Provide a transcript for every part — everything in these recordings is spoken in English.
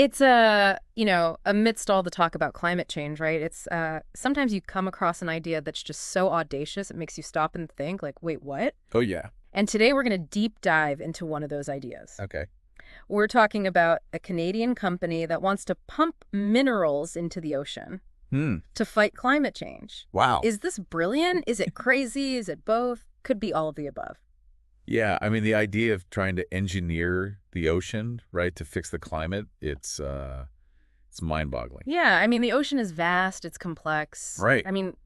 It's amidst all the talk about climate change, right? It's sometimes you come across an idea that's just so audacious, it makes you stop and think, like, wait, what? Oh, yeah. And today we're going to deep dive into one of those ideas. Okay. We're talking about a Canadian company that wants to pump minerals into the ocean to fight climate change. Wow. Is this brilliant? Is it crazy? Is it both? Could be all of the above. Yeah, I mean, the idea of trying to engineer the ocean, right, to fix the climate, it's mind-boggling. Yeah, I mean, the ocean is vast, it's complex. Right. I mean,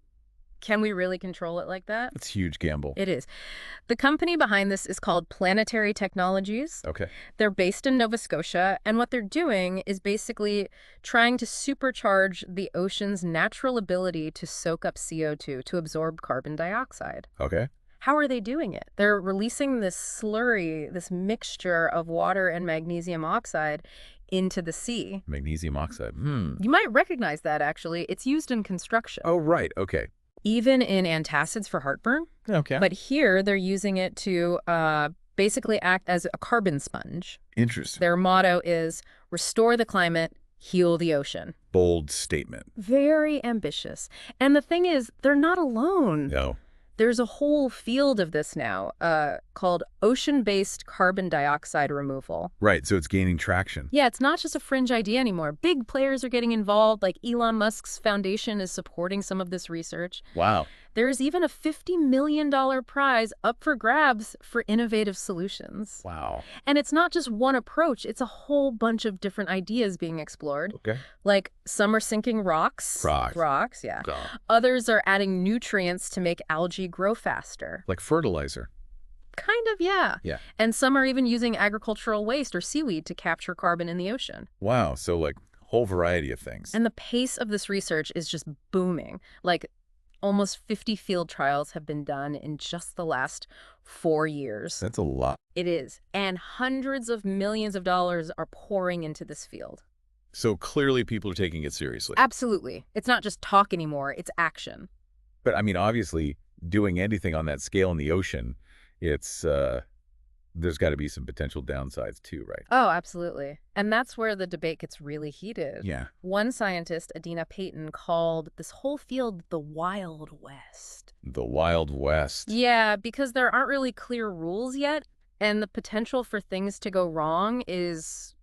can we really control it like that? It's a huge gamble. It is. The company behind this is called Planetary Technologies. Okay. They're based in Nova Scotia, and what they're doing is basically trying to supercharge the ocean's natural ability to soak up CO2, to absorb carbon dioxide. Okay. How are they doing it? They're releasing this slurry, this mixture of water and magnesium oxide into the sea. Magnesium oxide. You might recognize that, actually. It's used in construction. Oh, right. Okay. Even in antacids for heartburn. Okay. But here, they're using it to basically act as a carbon sponge. Interesting. Their motto is, restore the climate, heal the ocean. Bold statement. Very ambitious. And the thing is, they're not alone. No. There's a whole field of this now called ocean-based carbon dioxide removal. Right, so it's gaining traction. Yeah, it's not just a fringe idea anymore. Big players are getting involved, like Elon Musk's foundation is supporting some of this research. Wow. There's even a $50 million prize up for grabs for innovative solutions. Wow. And it's not just one approach, it's a whole bunch of different ideas being explored. Okay. Like, some are sinking rocks. Rocks, yeah. God. Others are adding nutrients to make algae grow faster. Like fertilizer. Kind of, yeah. Yeah. And some are even using agricultural waste or seaweed to capture carbon in the ocean. Wow, so like whole variety of things. And the pace of this research is just booming. Like, almost 50 field trials have been done in just the last 4 years. That's a lot. It is. And hundreds of millions of dollars are pouring into this field. So clearly people are taking it seriously. Absolutely. It's not just talk anymore, it's action. But I mean, obviously, doing anything on that scale in the ocean, it's there's got to be some potential downsides too, right? Oh, absolutely. And that's where the debate gets really heated. Yeah. One scientist, Adina Payton, called this whole field the Wild West. The Wild West. Yeah, because there aren't really clear rules yet, and the potential for things to go wrong is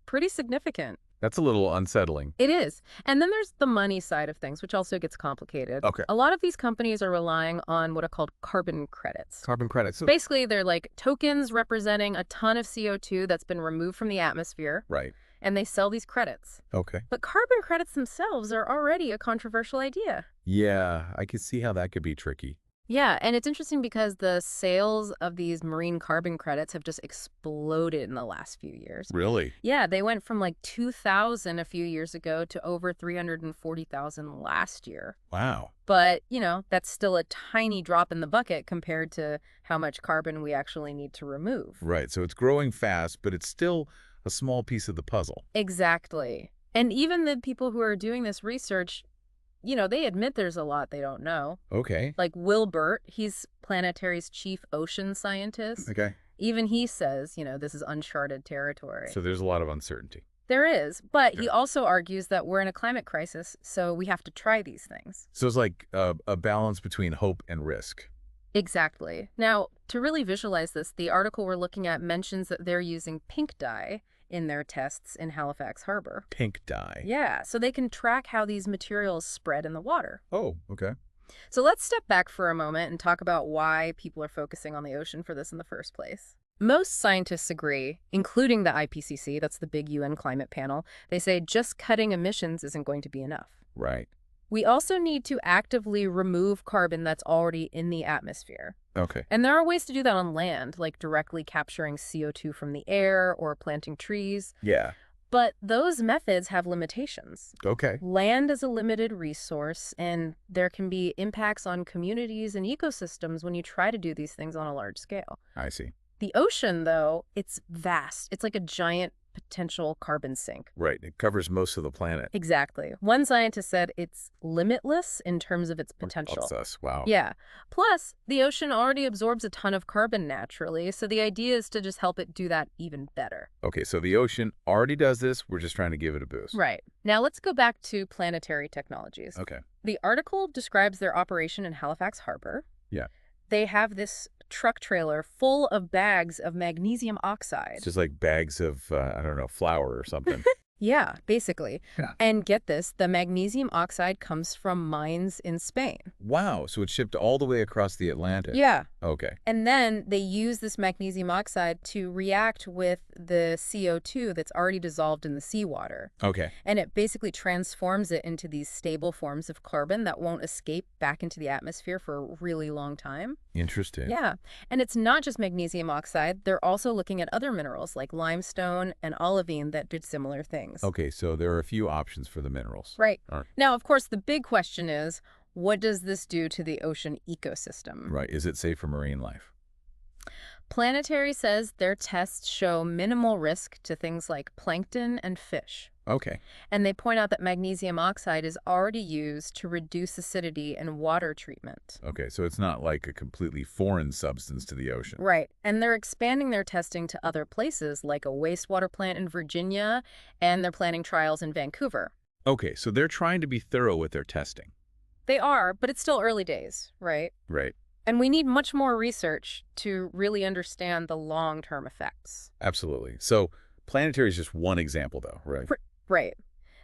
pretty significant. That's a little unsettling. It is. And then there's the money side of things, which also gets complicated. Okay. A lot of these companies are relying on what are called carbon credits. Carbon credits. So Basically, they're like tokens representing a ton of CO2 that's been removed from the atmosphere. right. And they sell these credits. Okay. But carbon credits themselves are already a controversial idea. Yeah, I could see how that could be tricky. Yeah, and it's interesting because the sales of these marine carbon credits have just exploded in the last few years. Really? Yeah, they went from like 2,000 a few years ago to over 340,000 last year. Wow. But, that's still a tiny drop in the bucket compared to how much carbon we actually need to remove. Right. So it's growing fast, but it's still a small piece of the puzzle. Exactly. And even the people who are doing this research, they admit there's a lot they don't know. Okay. Like Will Burt, he's Planetary's chief ocean scientist. Okay. Even he says, this is uncharted territory. So there's a lot of uncertainty. There is, but Okay. he also argues that we're in a climate crisis, so we have to try these things. So it's like a balance between hope and risk. Exactly. Now, to really visualize this, the article we're looking at mentions that they're using pink dye in their tests in Halifax Harbor. Pink dye. Yeah, so they can track how these materials spread in the water. Oh, okay. So let's step back for a moment and talk about why people are focusing on the ocean for this in the first place. Most scientists agree, including the IPCC, that's the big UN climate panel. They say just cutting emissions isn't going to be enough. Right. We also need to actively remove carbon that's already in the atmosphere. Okay. And there are ways to do that on land, like directly capturing CO2 from the air or planting trees. Yeah. But those methods have limitations. Okay. Land is a limited resource, and there can be impacts on communities and ecosystems when you try to do these things on a large scale. I see. The ocean, though, it's vast. It's like a giant potential carbon sink. Right. It covers most of the planet. Exactly. One scientist said it's limitless in terms of its potential. Us. Wow. Yeah. Plus, the ocean already absorbs a ton of carbon naturally, so the idea is to just help it do that even better. Okay, so the ocean already does this. We're just trying to give it a boost. Right. Now let's go back to Planetary Technologies. Okay. The article describes their operation in Halifax Harbor. Yeah. They have this truck trailer full of bags of magnesium oxide. It's just like bags of, I don't know, flour or something. Yeah, basically. Yeah. And get this, the magnesium oxide comes from mines in Spain. Wow. So it's shipped all the way across the Atlantic. Yeah. Okay. And then they use this magnesium oxide to react with the CO2 that's already dissolved in the seawater. Okay. And it basically transforms it into these stable forms of carbon that won't escape back into the atmosphere for a really long time. Interesting. Yeah. And it's not just magnesium oxide. They're also looking at other minerals like limestone and olivine that did similar things. Okay, so there are a few options for the minerals. Right. All right. Now, of course, the big question is, what does this do to the ocean ecosystem? Right. Is it safe for marine life? Planetary says their tests show minimal risk to things like plankton and fish. Okay. And they point out that magnesium oxide is already used to reduce acidity in water treatment. Okay, so it's not like a completely foreign substance to the ocean. Right. And they're expanding their testing to other places, like a wastewater plant in Virginia, and they're planning trials in Vancouver. Okay, so they're trying to be thorough with their testing. They are, but it's still early days, right? Right. And we need much more research to really understand the long-term effects. Absolutely. So planetary is just one example, though, right? Right.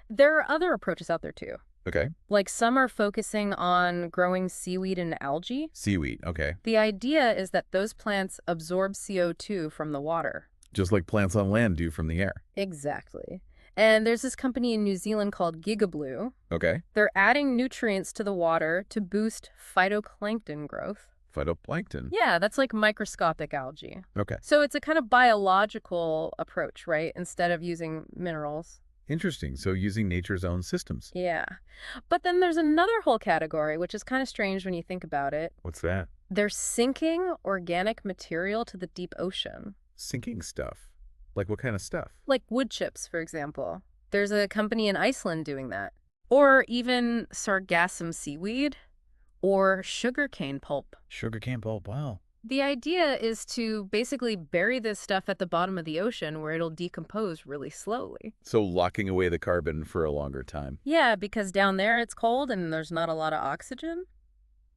There are other approaches out there, too. Okay. Like some are focusing on growing seaweed and algae. Seaweed. Okay. The idea is that those plants absorb CO2 from the water. Just like plants on land do from the air. Exactly. And there's this company in New Zealand called Gigablue. Okay. They're adding nutrients to the water to boost phytoplankton growth. Phytoplankton. Yeah, that's like microscopic algae. Okay. So it's a kind of biological approach, right? Instead of using minerals. Interesting. So using nature's own systems. Yeah. But then there's another whole category, which is kind of strange when you think about it. What's that? They're sinking organic material to the deep ocean. Sinking stuff. Like what kind of stuff? Like wood chips, for example. There's a company in Iceland doing that. Or even sargassum seaweed or sugarcane pulp. Sugarcane pulp. Wow. The idea is to basically bury this stuff at the bottom of the ocean where it'll decompose really slowly. So locking away the carbon for a longer time. Yeah, because down there it's cold and there's not a lot of oxygen.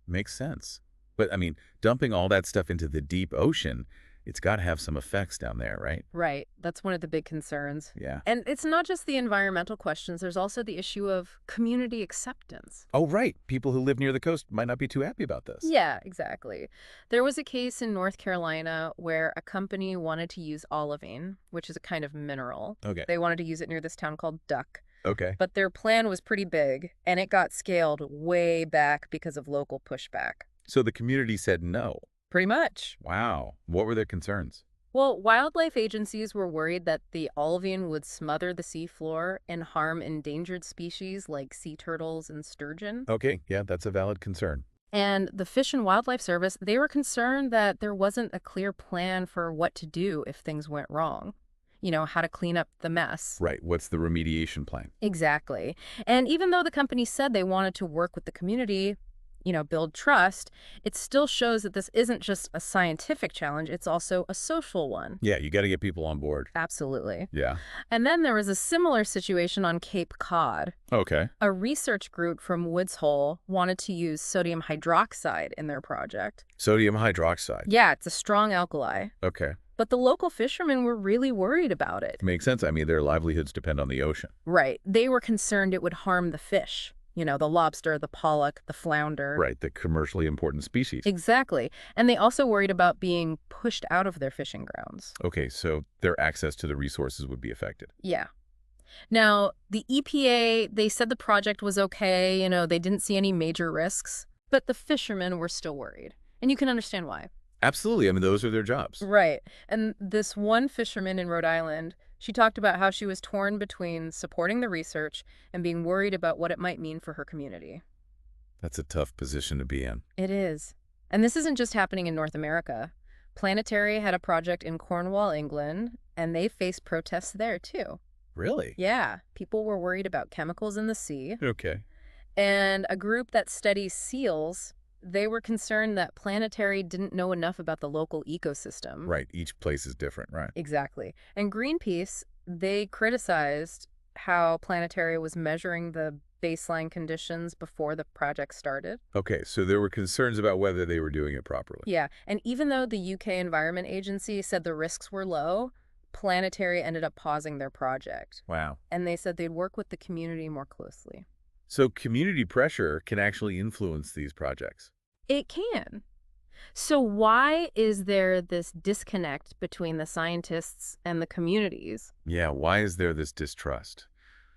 Makes sense. But, I mean, dumping all that stuff into the deep ocean, it's got to have some effects down there, right? Right. That's one of the big concerns. Yeah. And it's not just the environmental questions. There's also the issue of community acceptance. Oh, right. People who live near the coast might not be too happy about this. Yeah, exactly. There was a case in North Carolina where a company wanted to use olivine, which is a kind of mineral. Okay. They wanted to use it near this town called Duck. Okay. But their plan was pretty big, and it got scaled way back because of local pushback. So the community said no. Pretty much. Wow. What were their concerns? Well, wildlife agencies were worried that the olivine would smother the seafloor and harm endangered species like sea turtles and sturgeon. Okay. Yeah, that's a valid concern. And the Fish and Wildlife Service, they were concerned that there wasn't a clear plan for what to do if things went wrong. You know, how to clean up the mess. Right. What's the remediation plan? Exactly. And even though the company said they wanted to work with the community, you know, build trust, it still shows that this isn't just a scientific challenge, it's also a social one. Yeah, you got to get people on board. Absolutely. Yeah. And then there was a similar situation on Cape Cod. Okay. A research group from Woods Hole wanted to use sodium hydroxide in their project. Sodium hydroxide. Yeah, it's a strong alkali. Okay. But the local fishermen were really worried about it. Makes sense. I mean, their livelihoods depend on the ocean. Right. They were concerned it would harm the fish. You know, the lobster, the pollock, the flounder. Right, the commercially important species. Exactly. And they also worried about being pushed out of their fishing grounds. Okay, so their access to the resources would be affected. Yeah. Now, the EPA, they said the project was okay. You know, they didn't see any major risks. But the fishermen were still worried. And you can understand why. Absolutely. I mean, those are their jobs. Right. And this one fisherman in Rhode Island, she talked about how she was torn between supporting the research and being worried about what it might mean for her community. That's a tough position to be in. It is. And this isn't just happening in North America. Planetary had a project in Cornwall, England, and they faced protests there too. Really? Yeah, people were worried about chemicals in the sea, Okay. and a group that studies seals, they were concerned that Planetary didn't know enough about the local ecosystem. Right. Each place is different, right? Exactly. And Greenpeace, they criticized how Planetary was measuring the baseline conditions before the project started. Okay, so there were concerns about whether they were doing it properly. Yeah, and even though the UK Environment Agency said the risks were low, Planetary ended up pausing their project. Wow. And they said they'd work with the community more closely. So community pressure can actually influence these projects. It can. So why is there this disconnect between the scientists and the communities? Yeah, why is there this distrust?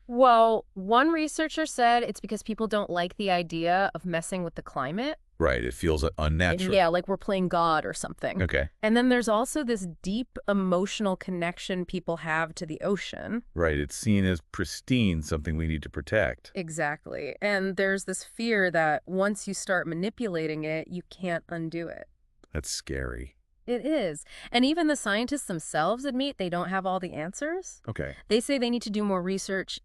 Well, one researcher said it's because people don't like the idea of messing with the climate. Right, it feels unnatural. Yeah, like we're playing God or something. Okay. And then there's also this deep emotional connection people have to the ocean. Right, it's seen as pristine, something we need to protect. Exactly. And there's this fear that once you start manipulating it, you can't undo it. That's scary. It is. And even the scientists themselves admit they don't have all the answers. Okay. They say they need to do more research,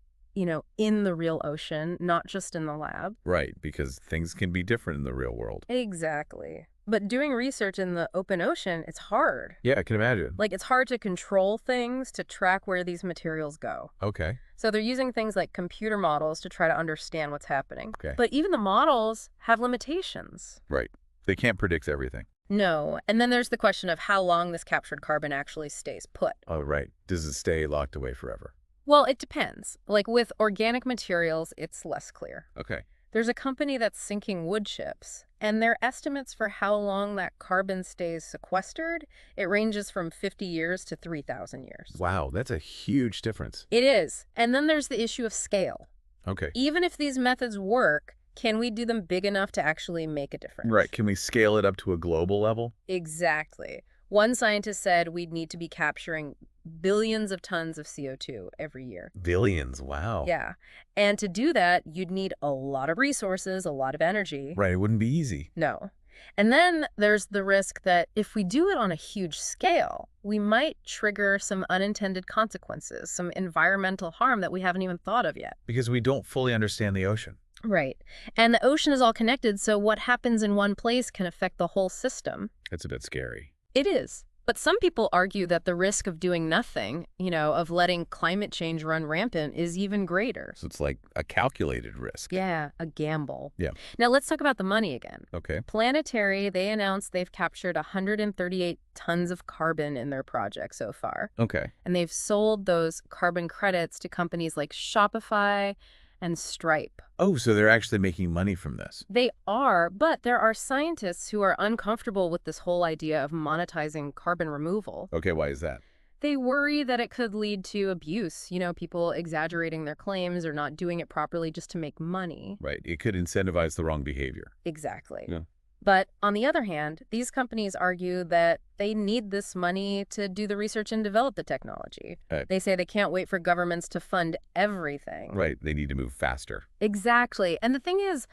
in the real ocean, not just in the lab. Right, because things can be different in the real world. Exactly. But doing research in the open ocean, it's hard. Yeah, I can imagine. Like, it's hard to control things, to track where these materials go. Okay. So they're using things like computer models to try to understand what's happening. Okay. But even the models have limitations. Right. They can't predict everything. No. And then there's the question of how long this captured carbon actually stays put. Oh, right. Does it stay locked away forever? Well, it depends. Like with organic materials, it's less clear. Okay. There's a company that's sinking wood chips, and their estimates for how long that carbon stays sequestered, it ranges from 50 years to 3,000 years. Wow, that's a huge difference. It is. And then there's the issue of scale. Okay. Even if these methods work, can we do them big enough to actually make a difference? Right. Can we scale it up to a global level? Exactly. One scientist said we'd need to be capturing billions of tons of CO2 every year. Billions. Wow. Yeah. And to do that, you'd need a lot of resources, a lot of energy. Right. It wouldn't be easy. No. And then there's the risk that if we do it on a huge scale, we might trigger some unintended consequences, some environmental harm that we haven't even thought of yet. Because we don't fully understand the ocean. Right. And the ocean is all connected, so what happens in one place can affect the whole system. That's a bit scary. It is. But some people argue that the risk of doing nothing, of letting climate change run rampant is even greater. So it's like a calculated risk. Yeah, a gamble. Yeah. Now let's talk about the money again. Okay. Planetary, they announced they've captured 138 tons of carbon in their project so far. Okay. And they've sold those carbon credits to companies like Shopify and Stripe. Oh, so they're actually making money from this. They are, but there are scientists who are uncomfortable with this whole idea of monetizing carbon removal. Okay, why is that? They worry that it could lead to abuse, people exaggerating their claims or not doing it properly just to make money. Right. It could incentivize the wrong behavior. Exactly. Yeah. But on the other hand, these companies argue that they need this money to do the research and develop the technology. Right. They say they can't wait for governments to fund everything. Right. They need to move faster. Exactly. And the thing is,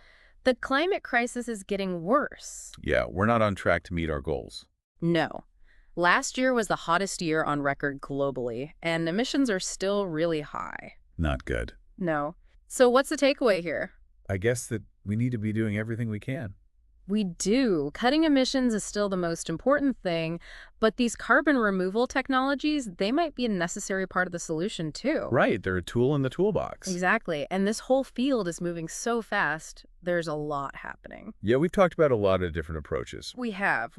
the climate crisis is getting worse. Yeah, we're not on track to meet our goals. No. Last year was the hottest year on record globally, and emissions are still really high. Not good. No. So what's the takeaway here? I guess that we need to be doing everything we can. We do. Cutting emissions is still the most important thing, but these carbon removal technologies, they might be a necessary part of the solution too. Right. They're a tool in the toolbox. Exactly. And this whole field is moving so fast, there's a lot happening. Yeah, we've talked about a lot of different approaches. We have,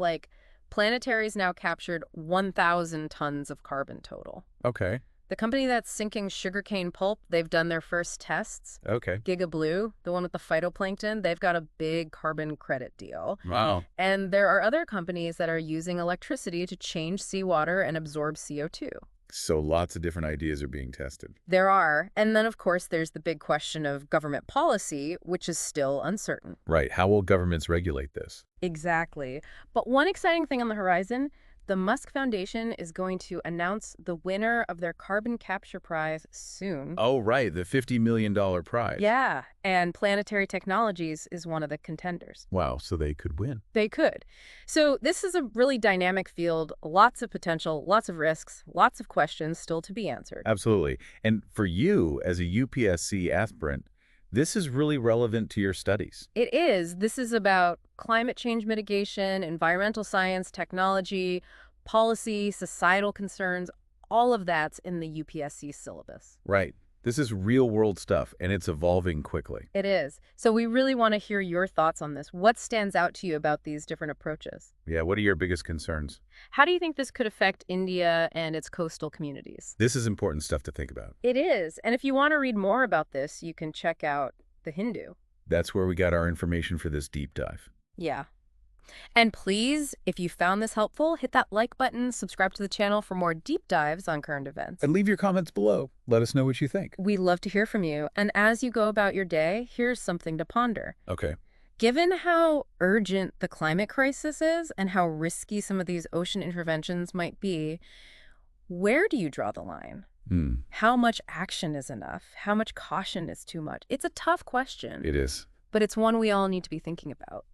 Planetary's now captured 1,000 tons of carbon total. Okay. The company that's sinking sugarcane pulp, they've done their first tests. Okay. Giga Blue, the one with the phytoplankton, they've got a big carbon credit deal. Wow. And there are other companies that are using electricity to change seawater and absorb CO2. So lots of different ideas are being tested. There are. And then, of course, there's the big question of government policy, which is still uncertain. Right. How will governments regulate this? Exactly. But one exciting thing on the horizon, The Musk Foundation is going to announce the winner of their carbon capture prize soon. Oh, right, the $50 million prize. Yeah, and Planetary Technologies is one of the contenders. Wow, so they could win. They could. So this is a really dynamic field, lots of potential, lots of risks, lots of questions still to be answered. Absolutely. And for you, as a UPSC aspirant, this is really relevant to your studies. It is. This is about climate change mitigation, environmental science, technology, policy, societal concerns. All of that's in the UPSC syllabus. Right. This is real-world stuff, and it's evolving quickly. It is. So we really want to hear your thoughts on this. What stands out to you about these different approaches? Yeah, what are your biggest concerns? How do you think this could affect India and its coastal communities? This is important stuff to think about. It is. And if you want to read more about this, you can check out The Hindu. That's where we got our information for this deep dive. Yeah. And please, if you found this helpful, hit that like button, subscribe to the channel for more deep dives on current events. And leave your comments below. Let us know what you think. We love to hear from you. And as you go about your day, here's something to ponder. Okay. Given how urgent the climate crisis is and how risky some of these ocean interventions might be, where do you draw the line? How much action is enough? How much caution is too much? It's a tough question. It is. But it's one we all need to be thinking about.